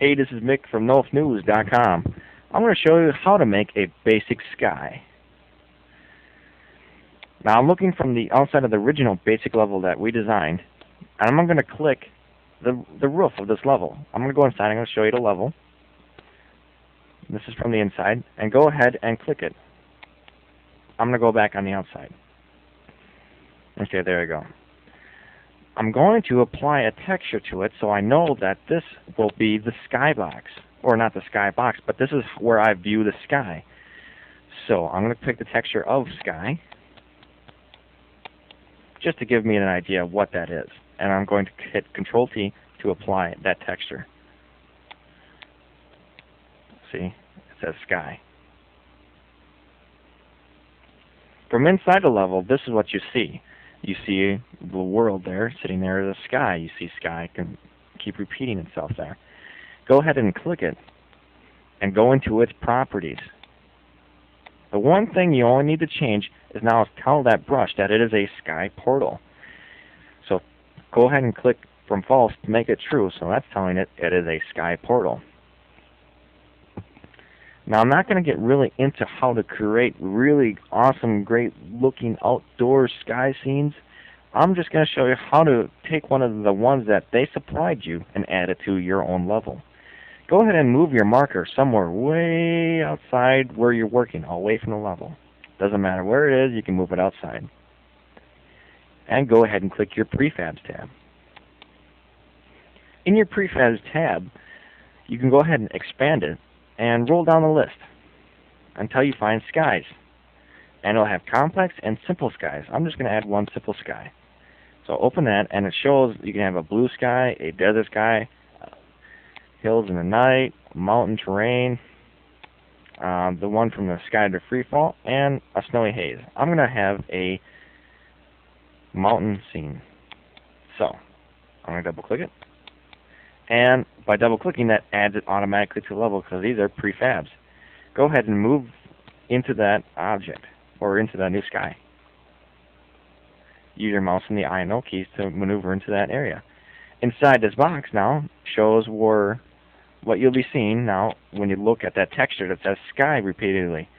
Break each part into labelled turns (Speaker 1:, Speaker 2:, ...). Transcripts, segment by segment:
Speaker 1: Hey, this is Mick from NOLFnews.com. I'm going to show you how to make a basic sky. Now I'm looking from the outside of the original basic level that we designed, and I'm going to click the roof of this level. I'm going to go inside, I'm going to show you the level. This is from the inside, and go ahead and click it. I'm going to go back on the outside. Okay, there we go. I'm going to apply a texture to it so I know that this will be the skybox. Or not the skybox, but this is where I view the sky. So I'm going to pick the texture of sky just to give me an idea of what that is. And I'm going to hit Control-T to apply that texture. See, it says sky. From inside the level, this is what you see. You see the world there, sitting there as a sky. You see sky can keep repeating itself there. Go ahead and click it and go into its properties. The one thing you only need to change is now tell that brush that it is a sky portal. So go ahead and click from false to make it true. So that's telling it it is a sky portal. Now I'm not going to get really into how to create really awesome, great looking outdoor sky scenes. I'm just going to show you how to take one of the ones that they supplied you and add it to your own level. Go ahead and move your marker somewhere way outside where you're working, away from the level. Doesn't matter where it is, you can move it outside. And go ahead and click your Prefabs tab. In your Prefabs tab, you can go ahead and expand it and roll down the list until you find skies. And it'll have complex and simple skies. I'm just going to add one simple sky. So open that, and it shows you can have a blue sky, a desert sky, hills in the night, mountain terrain, the one from the sky to freefall, and a snowy haze. I'm going to have a mountain scene. So I'm going to double click it. And by double clicking, that adds it automatically to the level because these are prefabs. Go ahead and move into that object or into that new sky. Use your mouse and the I and O keys to maneuver into that area. Inside this box now shows what you'll be seeing now when you look at that texture that says sky repeatedly.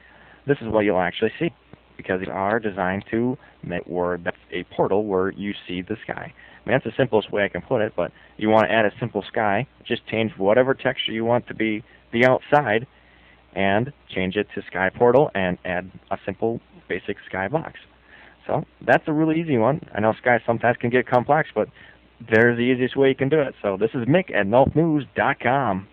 Speaker 1: This is what you'll actually see because they are designed to make where that's a portal where you see the sky. I mean, that's the simplest way I can put it, but you want to add a simple sky, just change whatever texture you want to be the outside and change it to sky portal and add a simple basic sky box. So that's a really easy one. I know sky sometimes can get complex, but there's the easiest way you can do it. So this is Mick at NOLFnews.com.